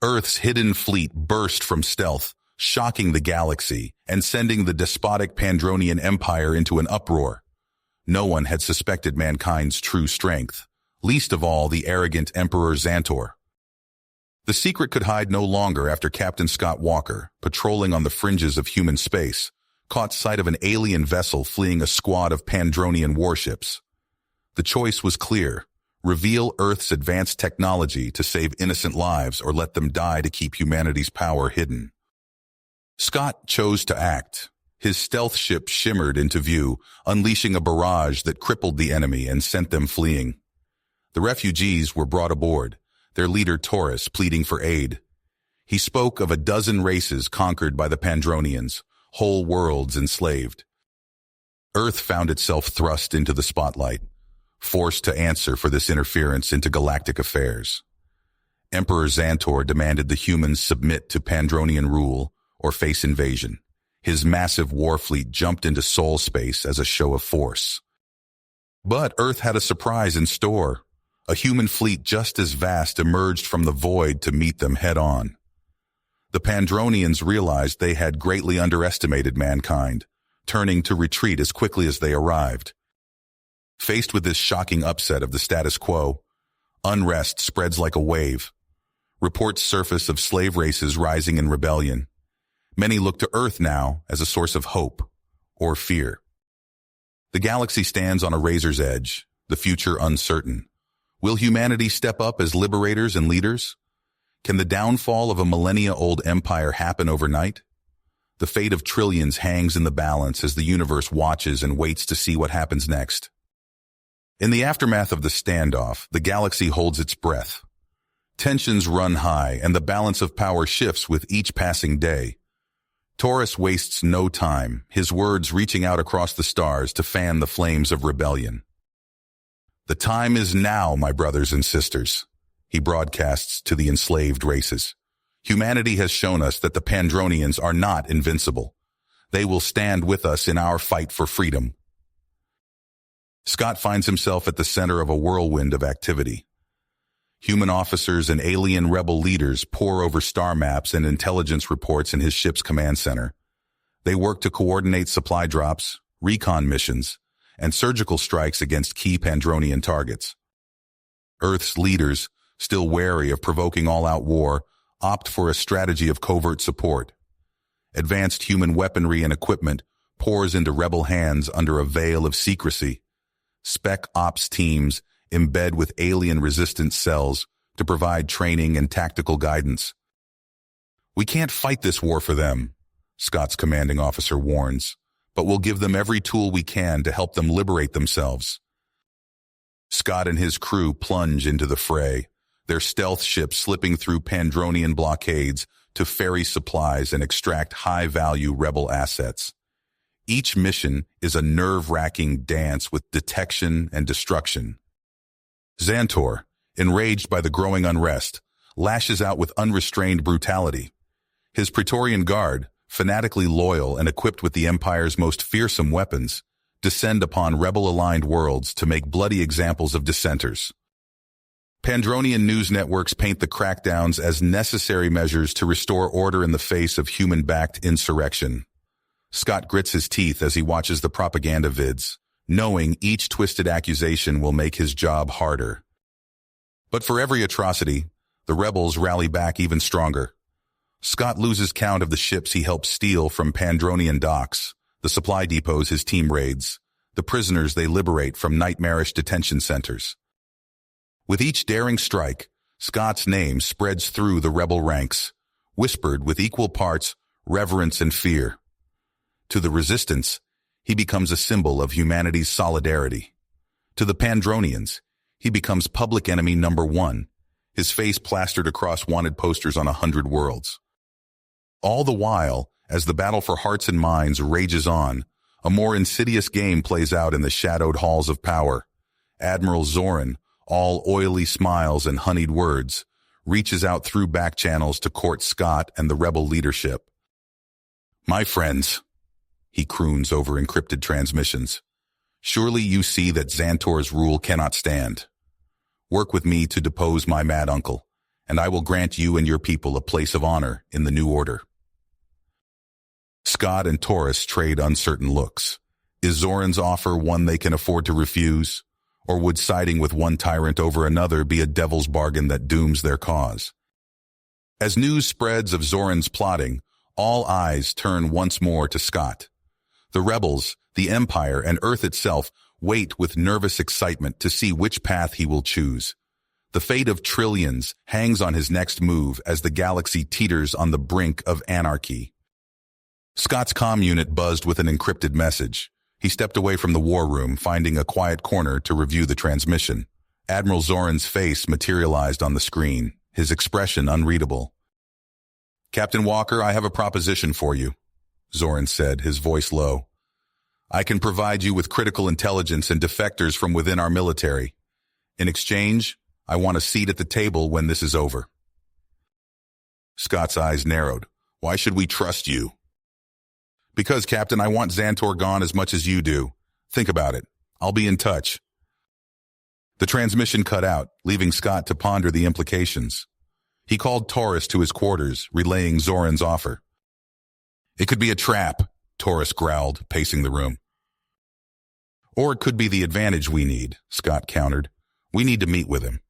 Earth's hidden fleet burst from stealth, shocking the galaxy and sending the despotic Pandronian Empire into an uproar. No one had suspected mankind's true strength, least of all the arrogant Emperor Xantor. The secret could hide no longer after Captain Scott Walker, patrolling on the fringes of human space, caught sight of an alien vessel fleeing a squad of Pandronian warships. The choice was clear: reveal Earth's advanced technology to save innocent lives or let them die to keep humanity's power hidden. Scott chose to act. His stealth ship shimmered into view, unleashing a barrage that crippled the enemy and sent them fleeing. The refugees were brought aboard, their leader Taurus pleading for aid. He spoke of a dozen races conquered by the Pandronians, whole worlds enslaved. Earth found itself thrust into the spotlight, forced to answer for this interference into galactic affairs. Emperor Xantor demanded the humans submit to Pandronian rule or face invasion. His massive war fleet jumped into soul space as a show of force. But Earth had a surprise in store. A human fleet just as vast emerged from the void to meet them head-on. The Pandronians realized they had greatly underestimated mankind, turning to retreat as quickly as they arrived. Faced with this shocking upset of the status quo, unrest spreads like a wave. Reports surface of slave races rising in rebellion. Many look to Earth now as a source of hope or fear. The galaxy stands on a razor's edge, the future uncertain. Will humanity step up as liberators and leaders? Can the downfall of a millennia-old empire happen overnight? The fate of trillions hangs in the balance as the universe watches and waits to see what happens next. In the aftermath of the standoff, the galaxy holds its breath. Tensions run high and the balance of power shifts with each passing day. Taurus wastes no time, his words reaching out across the stars to fan the flames of rebellion. "The time is now, my brothers and sisters," he broadcasts to the enslaved races. "Humanity has shown us that the Pandronians are not invincible. They will stand with us in our fight for freedom." Scott finds himself at the center of a whirlwind of activity. Human officers and alien rebel leaders pore over star maps and intelligence reports in his ship's command center. They work to coordinate supply drops, recon missions, and surgical strikes against key Pandronian targets. Earth's leaders, still wary of provoking all-out war, opt for a strategy of covert support. Advanced human weaponry and equipment pours into rebel hands under a veil of secrecy. Spec ops teams embed with alien-resistant cells to provide training and tactical guidance. "We can't fight this war for them," Scott's commanding officer warns, "but we'll give them every tool we can to help them liberate themselves." Scott and his crew plunge into the fray, their stealth ships slipping through Pandronian blockades to ferry supplies and extract high-value rebel assets. Each mission is a nerve-wracking dance with detection and destruction. Xantor, enraged by the growing unrest, lashes out with unrestrained brutality. His Praetorian Guard, fanatically loyal and equipped with the Empire's most fearsome weapons, descend upon rebel-aligned worlds to make bloody examples of dissenters. Pandronian news networks paint the crackdowns as necessary measures to restore order in the face of human-backed insurrection. Scott grits his teeth as he watches the propaganda vids, knowing each twisted accusation will make his job harder. But for every atrocity, the rebels rally back even stronger. Scott loses count of the ships he helped steal from Pandronian docks, the supply depots his team raids, the prisoners they liberate from nightmarish detention centers. With each daring strike, Scott's name spreads through the rebel ranks, whispered with equal parts reverence and fear. To the resistance, he becomes a symbol of humanity's solidarity. To the Pandronians, he becomes public enemy number one, his face plastered across wanted posters on 100 worlds. All the while, as the battle for hearts and minds rages on, a more insidious game plays out in the shadowed halls of power. Admiral Zoran, all oily smiles and honeyed words, reaches out through back channels to court Scott and the rebel leadership. "My friends," he croons over encrypted transmissions, "surely you see that Xantor's rule cannot stand. Work with me to depose my mad uncle, and I will grant you and your people a place of honor in the new order." Scott and Taurus trade uncertain looks. Is Zoran's offer one they can afford to refuse? Or would siding with one tyrant over another be a devil's bargain that dooms their cause? As news spreads of Zoran's plotting, all eyes turn once more to Scott. The rebels, the Empire, and Earth itself wait with nervous excitement to see which path he will choose. The fate of trillions hangs on his next move as the galaxy teeters on the brink of anarchy. Scott's comm unit buzzed with an encrypted message. He stepped away from the war room, finding a quiet corner to review the transmission. Admiral Zoran's face materialized on the screen, his expression unreadable. "Captain Walker, I have a proposition for you," Zoran said, his voice low. "I can provide you with critical intelligence and defectors from within our military. In exchange, I want a seat at the table when this is over." Scott's eyes narrowed. "Why should we trust you?" "Because, Captain, I want Xantor gone as much as you do. Think about it. I'll be in touch." The transmission cut out, leaving Scott to ponder the implications. He called Taurus to his quarters, relaying Zoran's offer. "It could be a trap," Taurus growled, pacing the room. "Or it could be the advantage we need," Scott countered. "We need to meet with him."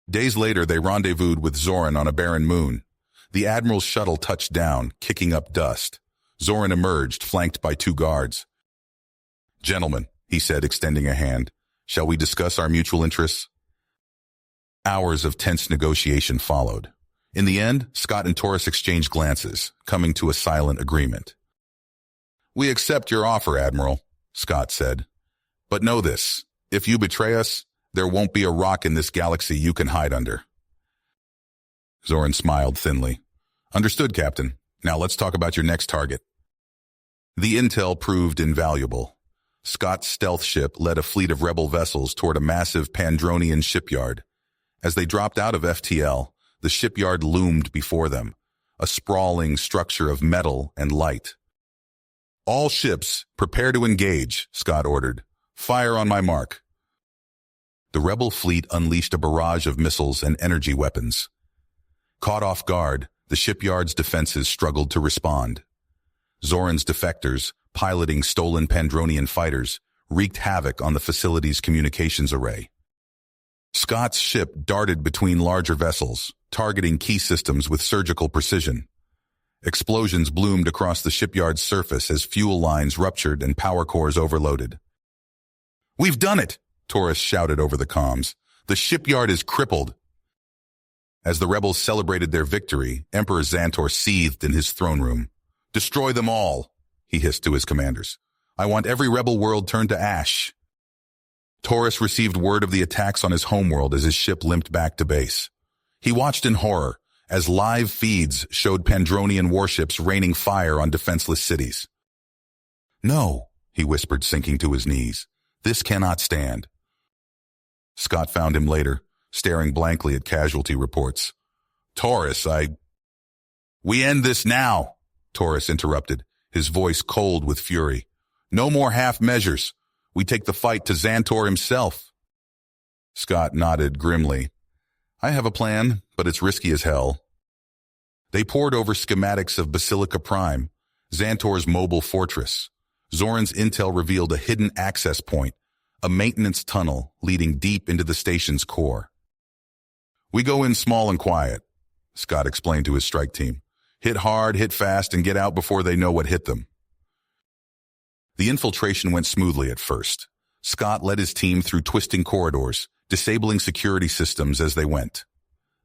Days later, they rendezvoused with Zoran on a barren moon. The Admiral's shuttle touched down, kicking up dust. Zoran emerged, flanked by 2 guards. "Gentlemen," he said, extending a hand, "shall we discuss our mutual interests?" Hours of tense negotiation followed. In the end, Scott and Taurus exchanged glances, coming to a silent agreement. "We accept your offer, Admiral," Scott said. "But know this, if you betray us, there won't be a rock in this galaxy you can hide under." Zoran smiled thinly. "Understood, Captain. Now let's talk about your next target." The intel proved invaluable. Scott's stealth ship led a fleet of rebel vessels toward a massive Pandronian shipyard. As they dropped out of FTL, the shipyard loomed before them, a sprawling structure of metal and light. "All ships, prepare to engage," Scott ordered. "Fire on my mark." The rebel fleet unleashed a barrage of missiles and energy weapons. Caught off guard, the shipyard's defenses struggled to respond. Zoran's defectors, piloting stolen Pandronian fighters, wreaked havoc on the facility's communications array. Scott's ship darted between larger vessels, targeting key systems with surgical precision. Explosions bloomed across the shipyard's surface as fuel lines ruptured and power cores overloaded. "We've done it!" Taurus shouted over the comms. "The shipyard is crippled." As the rebels celebrated their victory, Emperor Xantor seethed in his throne room. "Destroy them all," he hissed to his commanders. "I want every rebel world turned to ash." Taurus received word of the attacks on his homeworld as his ship limped back to base. He watched in horror as live feeds showed Pandronian warships raining fire on defenseless cities. "No," he whispered, sinking to his knees. "This cannot stand." Scott found him later, staring blankly at casualty reports. "Taurus, We end this now," Taurus interrupted, his voice cold with fury. "No more half measures. We take the fight to Xantor himself." Scott nodded grimly. "I have a plan, but it's risky as hell." They pored over schematics of Basilica Prime, Xantor's mobile fortress. Zoran's intel revealed a hidden access point, a maintenance tunnel leading deep into the station's core. "We go in small and quiet," Scott explained to his strike team. "Hit hard, hit fast, and get out before they know what hit them." The infiltration went smoothly at first. Scott led his team through twisting corridors, disabling security systems as they went.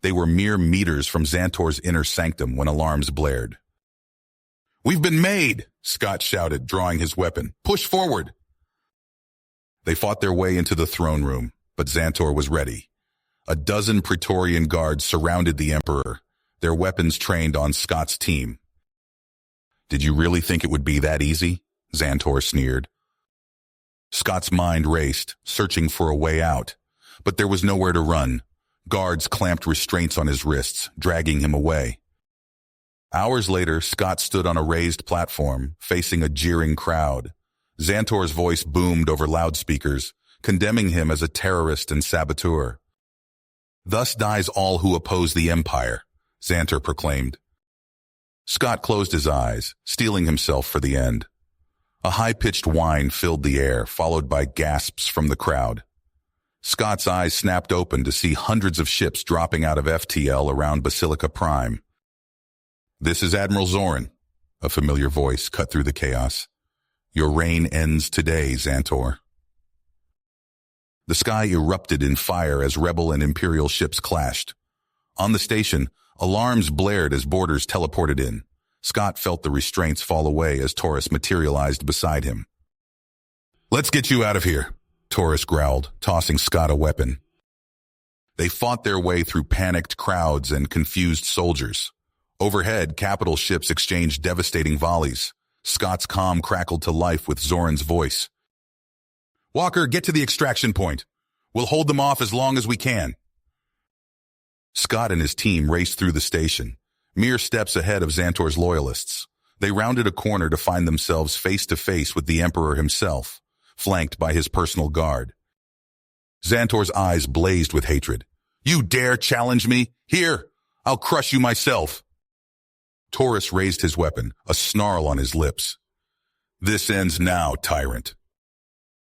They were mere meters from Xantor's inner sanctum when alarms blared. "We've been made!" Scott shouted, drawing his weapon. "Push forward!" They fought their way into the throne room, but Xantor was ready. A dozen Praetorian guards surrounded the Emperor, their weapons trained on Scott's team. "Did you really think it would be that easy?" Xantor sneered. Scott's mind raced, searching for a way out, but there was nowhere to run. Guards clamped restraints on his wrists, dragging him away. Hours later, Scott stood on a raised platform, facing a jeering crowd. Xantor's voice boomed over loudspeakers, condemning him as a terrorist and saboteur. Thus dies all who oppose the Empire, Xantor proclaimed. Scott closed his eyes, steeling himself for the end. A high-pitched whine filled the air, followed by gasps from the crowd. Scott's eyes snapped open to see hundreds of ships dropping out of FTL around Basilica Prime. "This is Admiral Zoran," a familiar voice cut through the chaos. "Your reign ends today, Xantor." The sky erupted in fire as Rebel and Imperial ships clashed. On the station, alarms blared as boarders teleported in. Scott felt the restraints fall away as Taurus materialized beside him. "Let's get you out of here," Taurus growled, tossing Scott a weapon. They fought their way through panicked crowds and confused soldiers. Overhead, capital ships exchanged devastating volleys. Scott's comm crackled to life with Zoran's voice. "Walker, get to the extraction point. We'll hold them off as long as we can." Scott and his team raced through the station, mere steps ahead of Xantor's loyalists. They rounded a corner to find themselves face to face with the Emperor himself, flanked by his personal guard. Xantor's eyes blazed with hatred. "You dare challenge me? Here, I'll crush you myself." Taurus raised his weapon, a snarl on his lips. "This ends now, tyrant."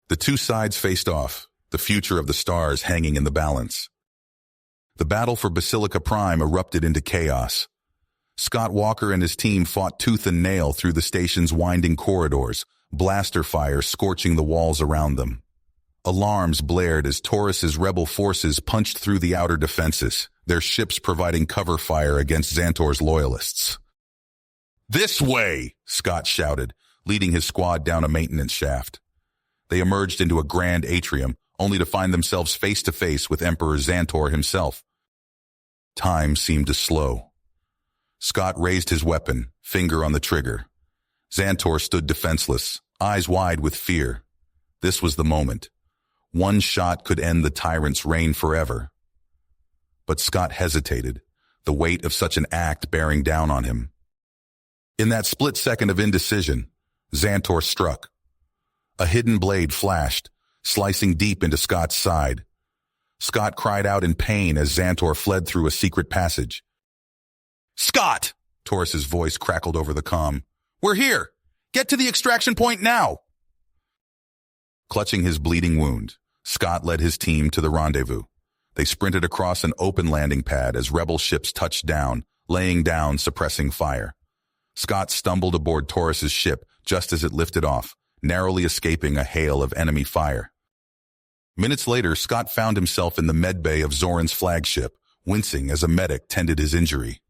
The two sides faced off, the future of the stars hanging in the balance. The battle for Basilica Prime erupted into chaos. Scott Walker and his team fought tooth and nail through the station's winding corridors, blaster fire scorching the walls around them. Alarms blared as Taurus's rebel forces punched through the outer defenses, their ships providing cover fire against Xantor's loyalists. "This way!" Scott shouted, leading his squad down a maintenance shaft. They emerged into a grand atrium, only to find themselves face to face with Emperor Xantor himself. Time seemed to slow. Scott raised his weapon, finger on the trigger. Xantor stood defenseless, eyes wide with fear. This was the moment. One shot could end the tyrant's reign forever. But Scott hesitated, the weight of such an act bearing down on him. In that split second of indecision, Xantor struck. A hidden blade flashed, slicing deep into Scott's side. Scott cried out in pain as Xantor fled through a secret passage. "Scott!" Taurus's voice crackled over the comm. "We're here! Get to the extraction point now!" Clutching his bleeding wound, Scott led his team to the rendezvous. They sprinted across an open landing pad as rebel ships touched down, laying down suppressing fire. Scott stumbled aboard Taurus's ship just as it lifted off, narrowly escaping a hail of enemy fire. Minutes later, Scott found himself in the medbay of Zoran's flagship, wincing as a medic tended his injury.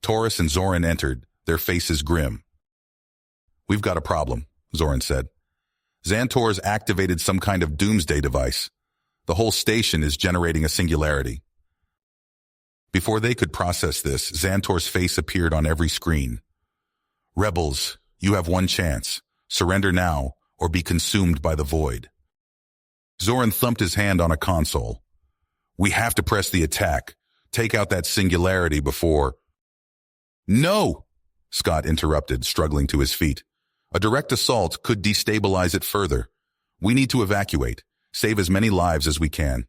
Taurus and Zoran entered, their faces grim. "We've got a problem," Zoran said. "Xantor's activated some kind of doomsday device. The whole station is generating a singularity." Before they could process this, Xantor's face appeared on every screen. "Rebels, you have one chance. Surrender now, or be consumed by the void." Zoran thumped his hand on a console. "We have to press the attack. Take out that singularity before—" "No!" Scott interrupted, struggling to his feet. "A direct assault could destabilize it further. We need to evacuate, save as many lives as we can."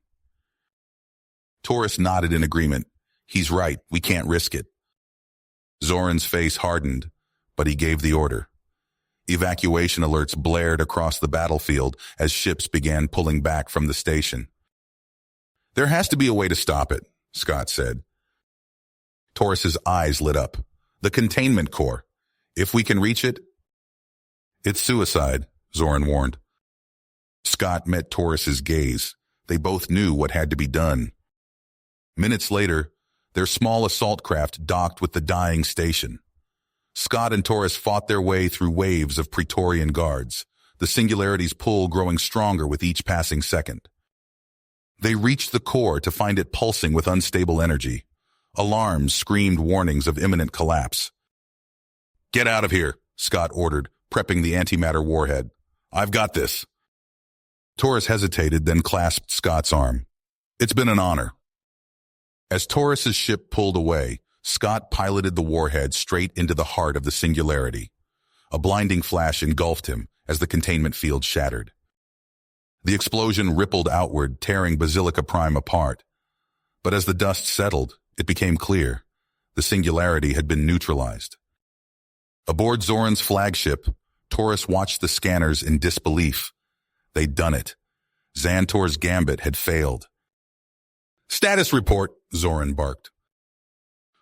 Taurus nodded in agreement. "He's right, we can't risk it." Zoran's face hardened, but he gave the order. Evacuation alerts blared across the battlefield as ships began pulling back from the station. "There has to be a way to stop it," Scott said. Taurus's eyes lit up. "The containment core. If we can reach it—" "It's suicide," Zoran warned. Scott met Taurus's gaze. They both knew what had to be done. Minutes later, their small assault craft docked with the dying station. Scott and Taurus fought their way through waves of Praetorian guards, the Singularity's pull growing stronger with each passing second. They reached the core to find it pulsing with unstable energy. Alarms screamed warnings of imminent collapse. "Get out of here," Scott ordered, prepping the antimatter warhead. "I've got this." Taurus hesitated, then clasped Scott's arm. "It's been an honor." As Taurus's ship pulled away, Scott piloted the warhead straight into the heart of the Singularity. A blinding flash engulfed him as the containment field shattered. The explosion rippled outward, tearing Basilica Prime apart. But as the dust settled, it became clear. The singularity had been neutralized. Aboard Zoran's flagship, Taurus watched the scanners in disbelief. They'd done it. Xantor's gambit had failed. "Status report," Zoran barked.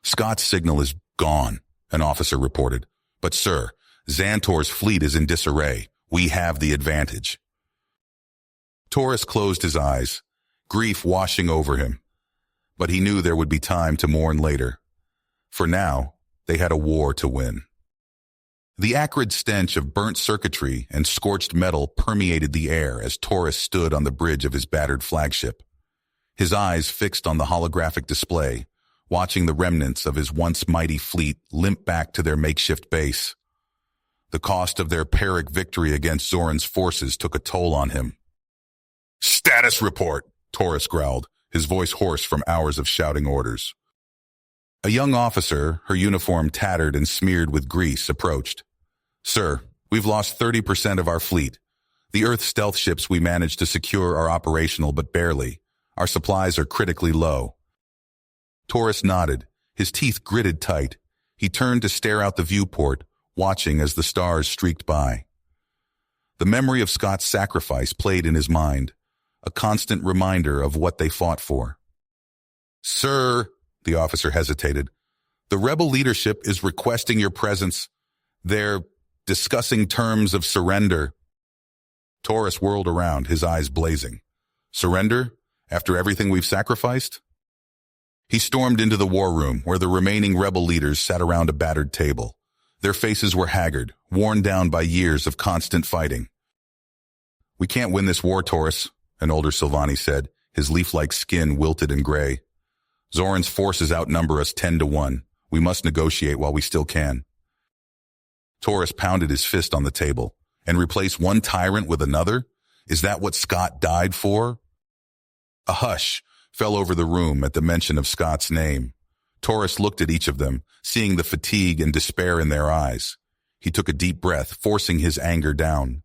"Scott's signal is gone," an officer reported. "But sir, Xantor's fleet is in disarray. We have the advantage." Taurus closed his eyes, grief washing over him. But he knew there would be time to mourn later. For now, they had a war to win. The acrid stench of burnt circuitry and scorched metal permeated the air as Taurus stood on the bridge of his battered flagship. His eyes fixed on the holographic display, watching the remnants of his once mighty fleet limp back to their makeshift base. The cost of their Pyrrhic victory against Zoran's forces took a toll on him. "Status report," Taurus growled, his voice hoarse from hours of shouting orders. A young officer, her uniform tattered and smeared with grease, approached. "Sir, we've lost 30% of our fleet. The Earth stealth ships we managed to secure are operational, but barely. Our supplies are critically low." Taurus nodded, his teeth gritted tight. He turned to stare out the viewport, watching as the stars streaked by. The memory of Scott's sacrifice played in his mind, a constant reminder of what they fought for. "Sir," the officer hesitated, "the rebel leadership is requesting your presence. They're discussing terms of surrender." Taurus whirled around, his eyes blazing. "Surrender? After everything we've sacrificed?" He stormed into the war room, where the remaining rebel leaders sat around a battered table. Their faces were haggard, worn down by years of constant fighting. "We can't win this war, Taurus," an older Sylvani said, his leaf-like skin wilted and gray. "Zoran's forces outnumber us 10-1. We must negotiate while we still can." Taurus pounded his fist on the table. "And replace one tyrant with another? Is that what Scott died for?" A hush fell over the room at the mention of Scott's name. Taurus looked at each of them, seeing the fatigue and despair in their eyes. He took a deep breath, forcing his anger down.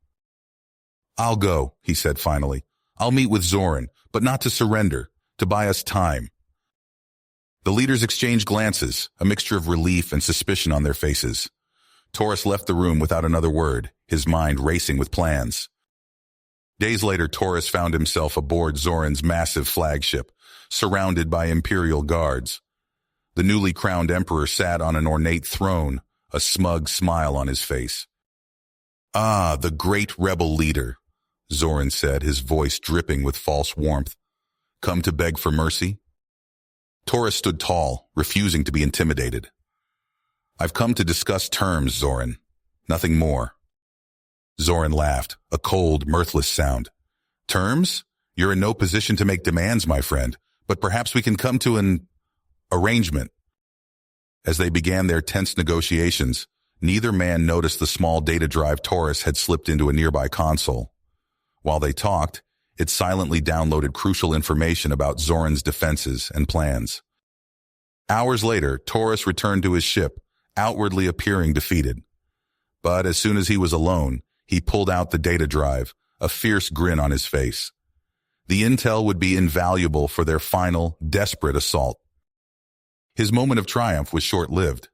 "I'll go," he said finally. "I'll meet with Zoran, but not to surrender, to buy us time." The leaders exchanged glances, a mixture of relief and suspicion on their faces. Taurus left the room without another word, his mind racing with plans. Days later, Taurus found himself aboard Zoran's massive flagship, surrounded by Imperial guards. The newly crowned emperor sat on an ornate throne, a smug smile on his face. "Ah, the great rebel leader," Zoran said, his voice dripping with false warmth. "Come to beg for mercy?" Taurus stood tall, refusing to be intimidated. "I've come to discuss terms, Zoran. Nothing more." Zoran laughed, a cold, mirthless sound. "Terms? You're in no position to make demands, my friend, but perhaps we can come to an arrangement." As they began their tense negotiations, neither man noticed the small data drive Taurus had slipped into a nearby console. While they talked, it silently downloaded crucial information about Zoran's defenses and plans. Hours later, Taurus returned to his ship, outwardly appearing defeated. But as soon as he was alone, he pulled out the data drive, a fierce grin on his face. The intel would be invaluable for their final, desperate assault. His moment of triumph was short-lived.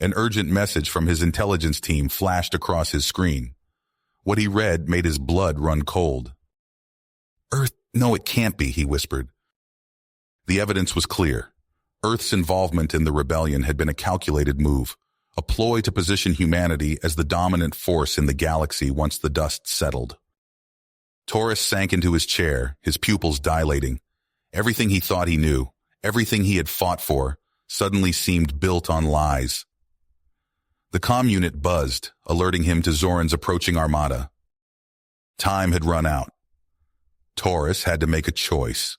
An urgent message from his intelligence team flashed across his screen. What he read made his blood run cold. "Earth, no, it can't be," he whispered. The evidence was clear. Earth's involvement in the rebellion had been a calculated move, a ploy to position humanity as the dominant force in the galaxy once the dust settled. Taurus sank into his chair, his pupils dilating. Everything he thought he knew, everything he had fought for, suddenly seemed built on lies. The comm unit buzzed, alerting him to Zoran's approaching armada. Time had run out. Taurus had to make a choice.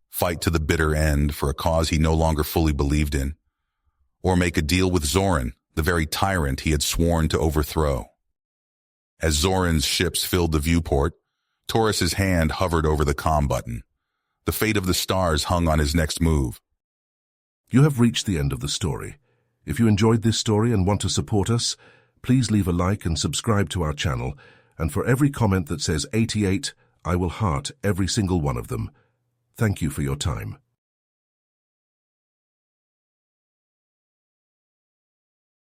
Fight to the bitter end for a cause he no longer fully believed in, or make a deal with Zoran, the very tyrant he had sworn to overthrow. As Zoran's ships filled the viewport, Taurus's hand hovered over the comm button. The fate of the stars hung on his next move. You have reached the end of the story. If you enjoyed this story and want to support us, please leave a like and subscribe to our channel, and for every comment that says 88, I will heart every single one of them. Thank you for your time.